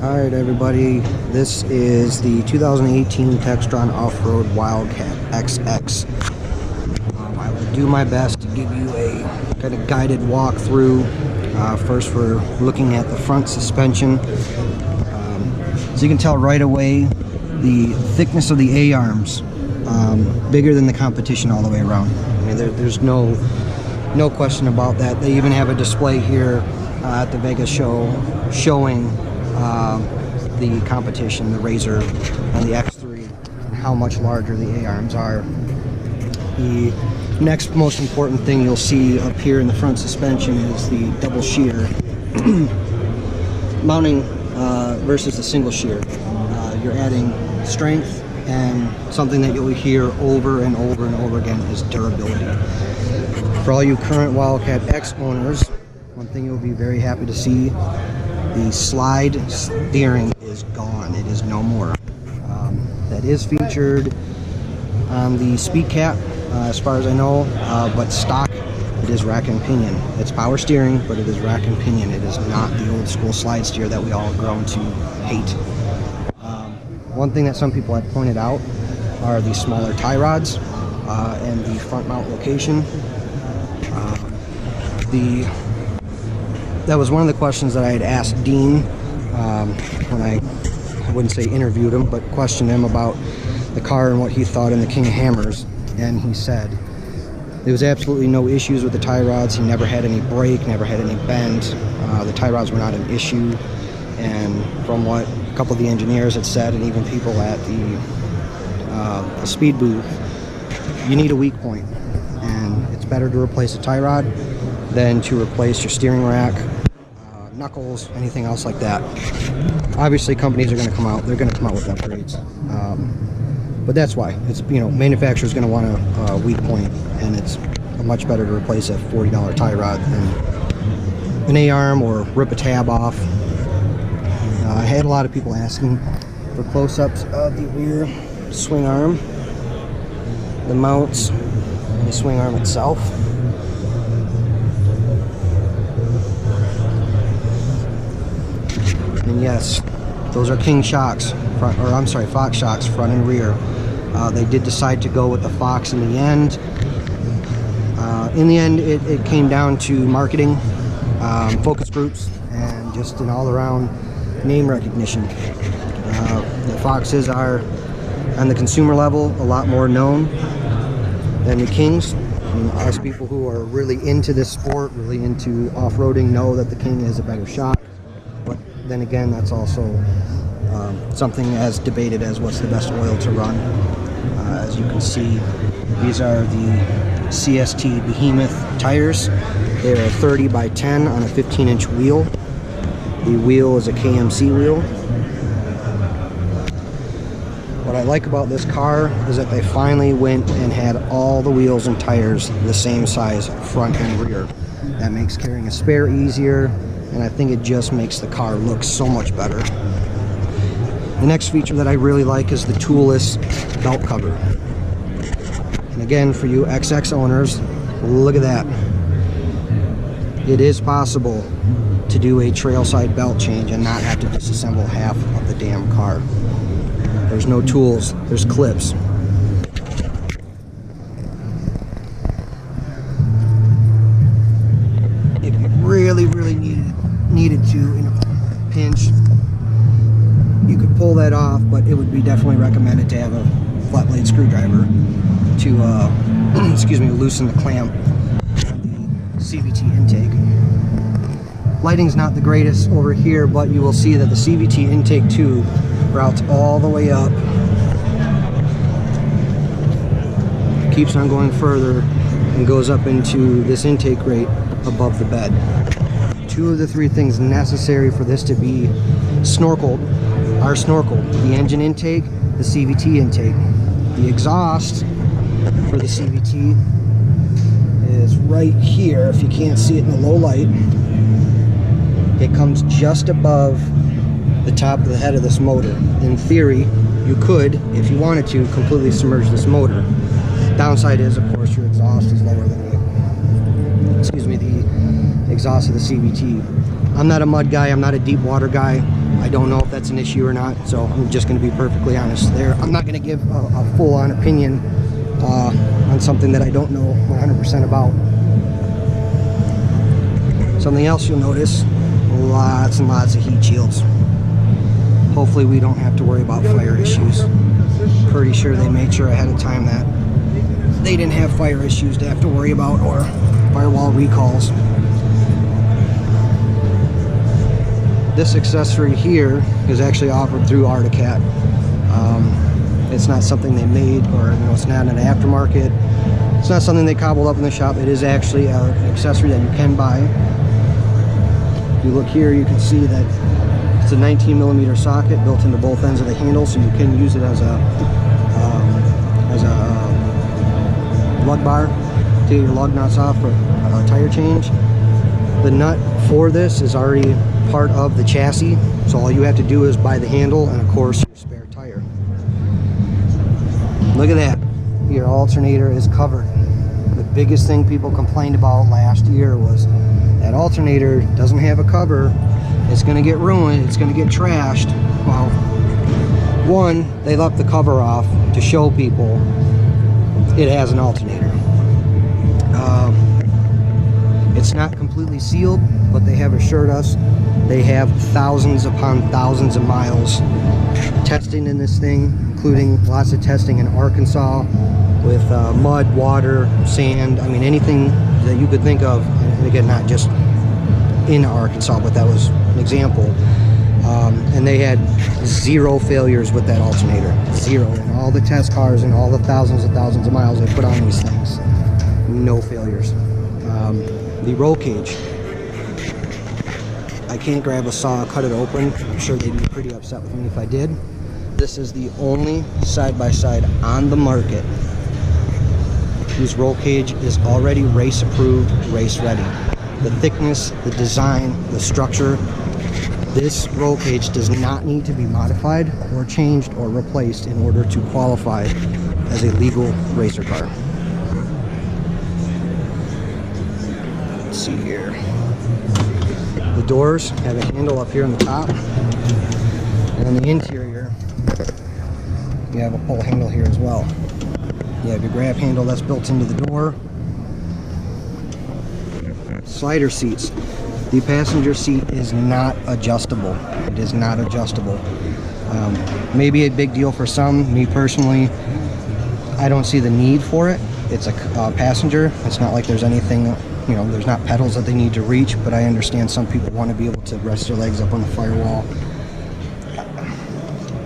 Alright everybody, this is the 2018 Textron Off-Road Wildcat XX. I will do my best to give you a kind of guided walkthrough. First we're looking at the front suspension. So you can tell right away the thickness of the A-arms, bigger than the competition all the way around. I mean, there's no question about that. They even have a display here at the Vegas show showing the competition, the Razor and the X3, and how much larger the A-arms are. The next most important thing you'll see up here in the front suspension is the double shear mounting versus the single shear. You're adding strength, and something that you'll hear over and over and over again is durability. For all you current Wildcat X owners, one thing you'll be very happy to see: the slide steering is gone. It is no more. That is featured on the Speed Cap, as far as I know, but stock, it is rack and pinion. It's power steering, but it is rack and pinion. It is not the old school slide steer that we all grown to hate. One thing that some people have pointed out are the smaller tie rods and the front mount location. That was one of the questions that I had asked Dean when I wouldn't say interviewed him, but questioned him about the car and what he thought in the King of Hammers. And he said there was absolutely no issues with the tie rods. He never had any break, never had any bend. The tie rods were not an issue. And from what a couple of the engineers had said, and even people at the speed booth, you need a weak point, and it's better to replace a tie rod than to replace your steering rack, knuckles, anything else like that. Obviously companies are going to come out, they're going to come out with upgrades, but that's why it's, you know, manufacturer's going to want a weak point, and it's much better to replace a $40 tie rod than an A-arm or rip a tab off. I had a lot of people asking for close-ups of the rear swing arm, the mounts, and the swing arm itself. And yes, those are King shocks, Fox shocks, front and rear. They did decide to go with the Fox in the end. It came down to marketing, focus groups, and just an all-around name recognition. The Foxes are, on the consumer level, a lot more known than the Kings. I mean, us people who are really into this sport, really into off-roading, know that the King is a better shock. But then again, that's also something as debated as what's the best oil to run. As you can see, these are the CST Behemoth tires. They are 30 by 10 on a 15-inch wheel. The wheel is a KMC wheel. What I like about this car is that they finally went and had all the wheels and tires the same size, front and rear. That makes carrying a spare easier, and I think it just makes the car look so much better. The next feature that I really like is the toolless belt cover. And again, for you XX owners, look at that. It is possible to do a trail side belt change and not have to disassemble half of the damn car. There's no tools, there's clips. If you really needed to in a pinch, you could pull that off, but it would be definitely recommended to have a flat blade screwdriver to excuse me, loosen the clamp on the CVT intake. Lighting's not the greatest over here, but you will see that the CVT intake tube routes all the way up, keeps on going further, and goes up into this intake grate above the bed. Two of the three things necessary for this to be snorkeled are snorkeled: the engine intake, the CVT intake. The exhaust for the CVT is right here. If you can't see it in the low light, it comes just above the top of the head of this motor. In theory, you could, if you wanted to, completely submerge this motor. Downside is, of course, your exhaust is lower than the exhaust of the CVT. I'm not a mud guy, I'm not a deep water guy. I don't know if that's an issue or not, so I'm just going to be perfectly honest there. I'm not going to give a full-on opinion on something that I don't know 100% about. Something else you'll notice, lots and lots of heat shields. Hopefully we don't have to worry about fire issues. Pretty sure they made sure ahead of time that they didn't have fire issues to have to worry about, or firewall recalls. This accessory here is actually offered through Articat. It's not something they made, or it's not an aftermarket. It's not something they cobbled up in the shop. It is actually an accessory that you can buy. If you look here, you can see that it's a 19mm socket built into both ends of the handle, so you can use it as a lug bar to get your lug nuts off for a tire change. The nut for this is already part of the chassis, so all you have to do is buy the handle and of course your spare tire. Look at that, your alternator is covered. The biggest thing people complained about last year was that alternator doesn't have a cover, it's going to get ruined, it's going to get trashed. Well, one, they left the cover off to show people it has an alternator. It's not completely sealed, but they have assured us they have thousands upon thousands of miles testing in this thing, including lots of testing in Arkansas with mud, water, sand, I mean anything that you could think of. And again, not just in Arkansas, but that was an example. And they had 0 failures with that alternator. 0. In all the test cars and all the thousands of miles they put on these things. No failures. The roll cage. I can't grab a saw and cut it open. I'm sure they'd be pretty upset with me if I did. This is the only side-by-side on the market whose roll cage is already race approved, race ready. The thickness, the design, the structure. This roll cage does not need to be modified or changed or replaced in order to qualify as a legal racer car. Let's see here. The doors have a handle up here on the top, and on the interior you have a pull handle here as well. You have your grab handle that's built into the door. Slider seats. The passenger seat is not adjustable. It is not adjustable. Maybe a big deal for some. Me personally, I don't see the need for it. It's a passenger. It's not like there's anything, there's not pedals that they need to reach, but I understand some people want to be able to rest their legs up on the firewall.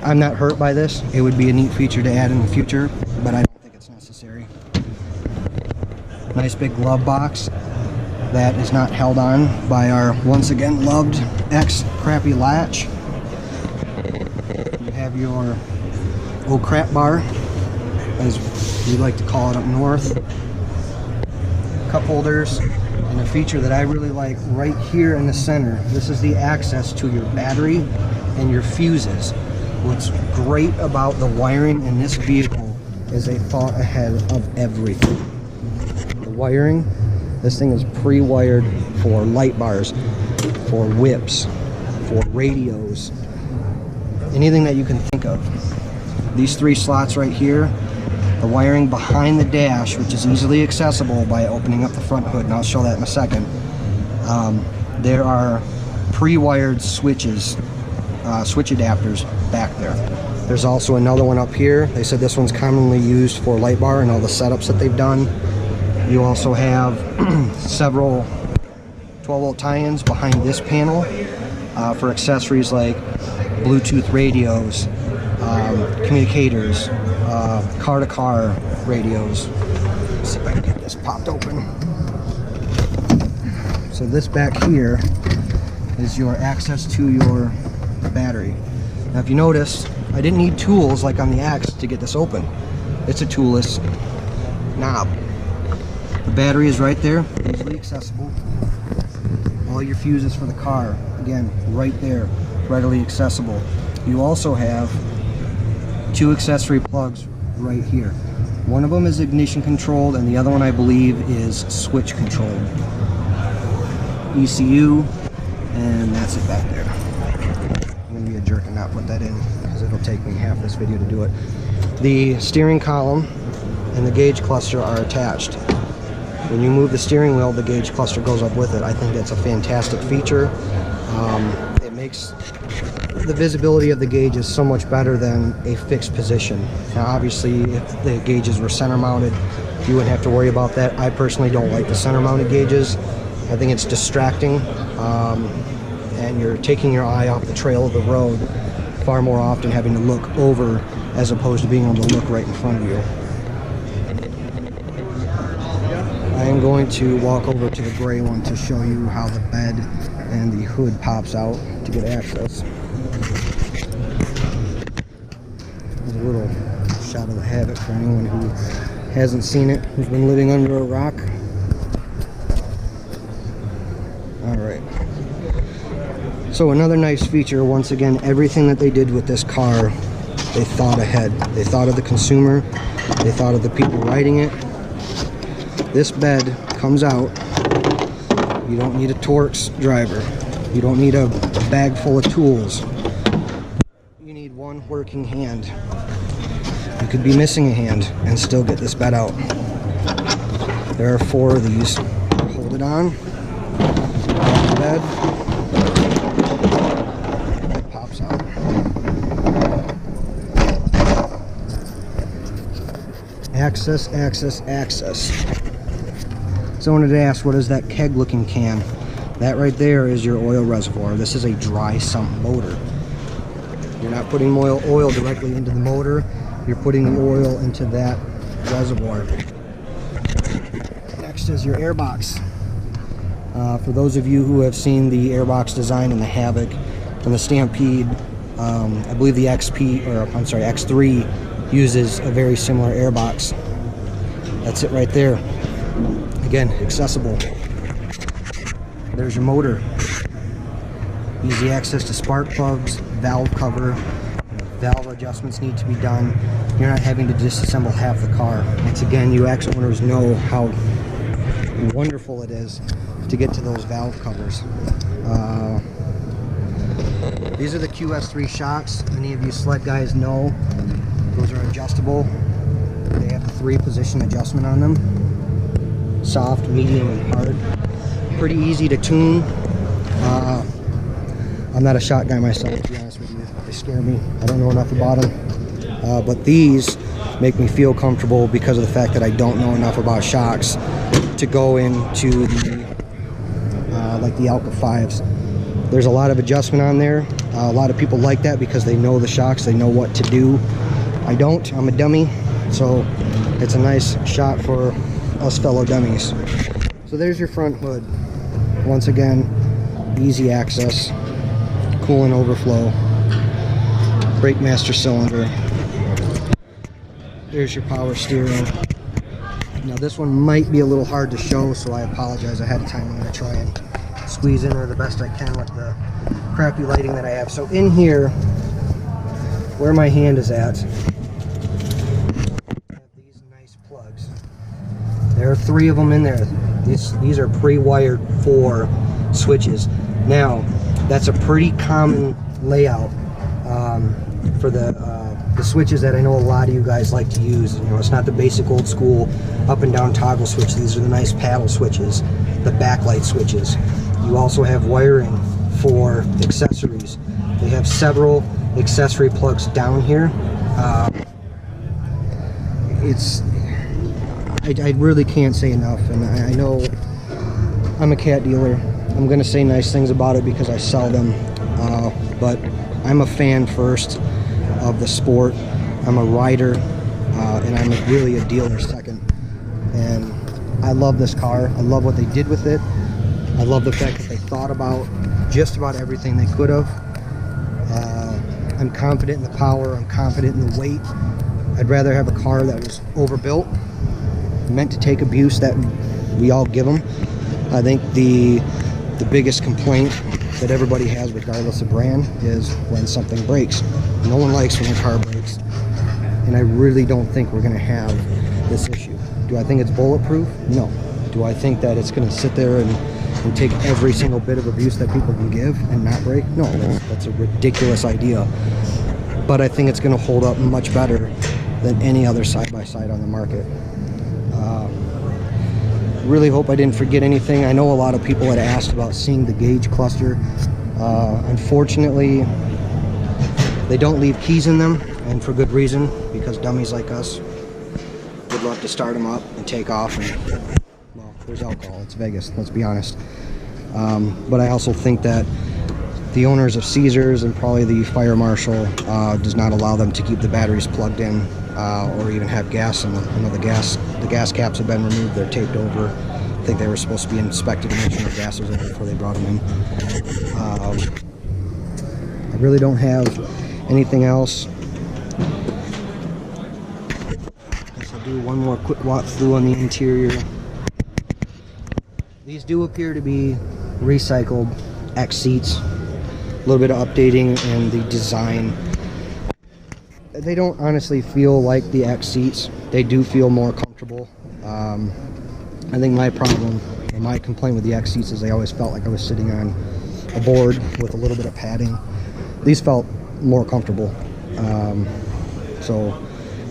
I'm not hurt by this. It would be a neat feature to add in the future, but I don't think it's necessary. Nice big glove box that is not held on by our once again loved X crappy latch. You have your old crap bar, as we like to call it up north. Cup holders, and a feature that I really like right here in the center. This is the access to your battery and your fuses. What's great about the wiring in this vehicle is they thought ahead of everything. The wiring, this thing is pre-wired for light bars, for whips, for radios, anything that you can think of. These 3 slots right here, the wiring behind the dash, which is easily accessible by opening up the front hood, and I'll show that in a second. There are pre-wired switches, switch adapters back there. There's also another one up here. They said this one's commonly used for light bar and all the setups that they've done. You also have several 12-volt tie-ins behind this panel for accessories like Bluetooth radios, communicators, car-to-car radios. Let's see if I can get this popped open. So this back here is your access to your battery. Now if you notice, I didn't need tools like on the X to get this open. It's a toolless knob. The battery is right there, easily accessible. All your fuses for the car, again, right there, readily accessible. You also have 2 accessory plugs right here. One of them is ignition controlled, and the other one I believe is switch controlled. ECU, and that's it back there. going to be a jerk and not put that in, because it'll take me half this video to do it. The steering column and the gauge cluster are attached. When you move the steering wheel, the gauge cluster goes up with it. I think that's a fantastic feature. It makes the visibility of the gauges so much better than a fixed position. Now obviously if the gauges were center mounted, you wouldn't have to worry about that. I personally don't like the center mounted gauges. I think it's distracting, and you're taking your eye off the trail of the road far more often, having to look over as opposed to being able to look right in front of you. I am going to walk over to the gray one to show you how the bed and the hood pops out to get access. There's a little shot of the Havoc for anyone who hasn't seen it, who's been living under a rock. Alright. So another nice feature, once again, everything that they did with this car, they thought ahead. They thought of the consumer, they thought of the people riding it. This bed comes out. You don't need a Torx driver. You don't need a bag full of tools. You need one working hand. You could be missing a hand and still get this bed out. There are 4 of these. Hold it on. The bed. It pops out. Access, access, access. So I wanted to ask, what is that keg looking can? That right there is your oil reservoir. This is a dry sump motor. You're not putting oil directly into the motor. You're putting the oil into that reservoir. Next is your airbox. For those of you who have seen the airbox design in the Havoc and the Stampede, I believe the X3 uses a very similar airbox. That's it right there. Again, accessible. There's your motor. Easy access to spark plugs, valve cover. Valve adjustments need to be done. You're not having to disassemble half the car. Once again, you AXA owners know how wonderful it is to get to those valve covers. These are the QS3 shocks. Many of you sled guys know those are adjustable. They have the 3-position adjustment on them. Soft, medium, and hard. Pretty easy to tune. I'm not a shock guy myself, to be honest with you. They scare me. I don't know enough about them. But these make me feel comfortable because of the fact that I don't know enough about shocks to go into the like the Alka 5s. There's a lot of adjustment on there. A lot of people like that because they know the shocks, they know what to do. I don't. I'm a dummy, so it's a nice shot for us fellow dummies. So there's your front hood. Once again, easy access, coolant overflow, brake master cylinder. There's your power steering. Now this one might be a little hard to show, so I apologize ahead of time. I'm going to try and squeeze in there the best I can with the crappy lighting that I have. So in here, where my hand is at, I have these nice plugs. There are 3 of them in there. These are pre-wired 4 switches. Now, that's a pretty common layout for the switches that I know a lot of you guys like to use. You know, it's not the basic old school up and down toggle switch. These are the nice paddle switches, the backlight switches. You also have wiring for accessories. They have several accessory plugs down here. I really can't say enough, and I know I'm a cat dealer. I'm going to say nice things about it because I sell them, but I'm a fan first of the sport. I'm a rider, and I'm really a dealer second. And I love this car. I love what they did with it. I love the fact that they thought about just about everything they could have. I'm confident in the power. I'm confident in the weight. I'd rather have a car that was overbuilt, meant to take abuse that we all give them. I think the biggest complaint that everybody has, regardless of brand, is when something breaks. No one likes when a car breaks, and I really don't think we're going to have this issue. Do I think it's bulletproof? No. Do I think that it's going to sit there and and take every single bit of abuse that people can give and not break? No, that's a ridiculous idea. But I think it's going to hold up much better than any other side-by-side on the market. Really hope I didn't forget anything. I know a lot of people had asked about seeing the gauge cluster. Unfortunately, they don't leave keys in them, and for good reason, because dummies like us would love to start them up and take off. And, well, there's alcohol. It's Vegas, let's be honest. But I also think that the owners of Caesars and probably the fire marshal does not allow them to keep the batteries plugged in or even have gas in them. You know, the gas caps have been removed, they're taped over. I think they were supposed to be inspected to make sure the gas was in before they brought them in. I really don't have anything else. I guess I'll do one more quick walk through on the interior. These do appear to be recycled X seats. A little bit of updating in the design. They don't honestly feel like the X seats. They do feel more comfortable. I think my problem or my complaint with the X seats is they always felt like I was sitting on a board with a little bit of padding. These felt more comfortable. So,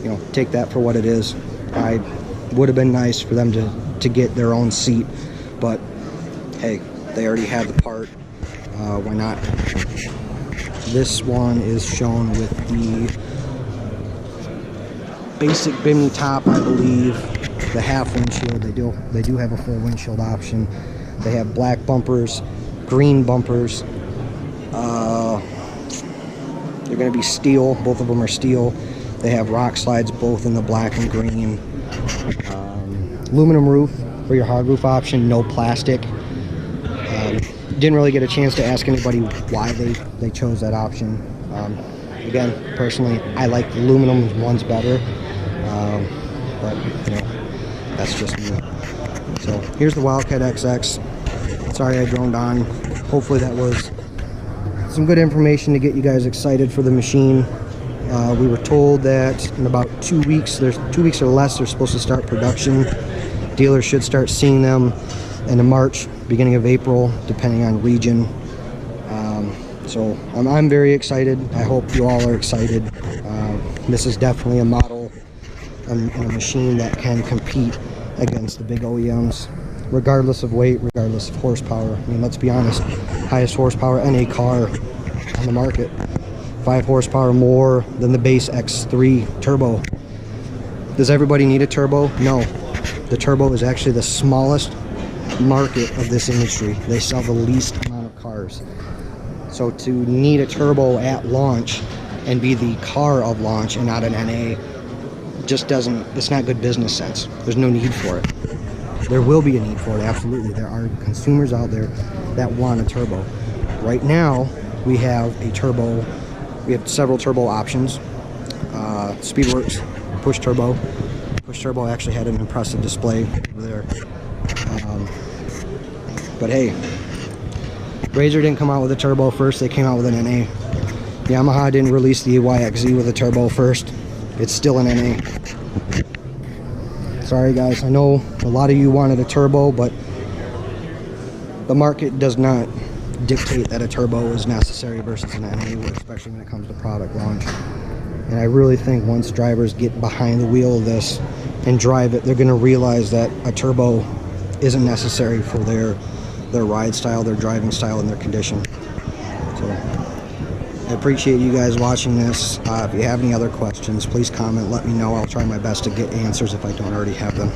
you know, take that for what it is. I would have been nice for them to get their own seat, but hey, they already had the part. Why not? This one is shown with the basic bimini top, I believe. The half windshield. They do have a full windshield option. They have black bumpers, green bumpers. They're going to be steel. Both of them are steel. They have rock slides, both in the black and green. Aluminum roof for your hard roof option. No plastic. Didn't really get a chance to ask anybody why they chose that option. Again, personally, I like the aluminum ones better, but you know, that's just me. So here's the Wildcat XX. Sorry I droned on. Hopefully that was some good information to get you guys excited for the machine. We were told that in about 2 weeks, there's 2 weeks or less, they're supposed to start production. Dealers should start seeing them in March, beginning of April, depending on region. So I'm very excited. I hope you all are excited. This is definitely a model and a machine that can compete against the big OEMs, regardless of weight, regardless of horsepower. I mean, let's be honest, highest horsepower NA car on the market. 5 horsepower more than the base X3 turbo. Does everybody need a turbo? No. The turbo is actually the smallest market of this industry. They sell the least amount of cars. So to need a turbo at launch and be the car of launch and not an NA just doesn't, it's not good business sense. There's no need for it. There will be a need for it, absolutely. There are consumers out there that want a turbo. Right now, we have a turbo, we have several turbo options. Speedworks push turbo. Push turbo actually had an impressive display over there. But hey, Razor didn't come out with a turbo first, they came out with an NA. Yamaha didn't release the YXZ with a turbo first. It's still an NA. Sorry guys, I know a lot of you wanted a turbo, but the market does not dictate that a turbo is necessary versus an NA, especially when it comes to product launch. And I really think once drivers get behind the wheel of this and drive it, they're going to realize that a turbo isn't necessary for their ride style, their driving style, and their condition. So I appreciate you guys watching this. If you have any other questions, please comment, let me know. I'll try my best to get answers if I don't already have them.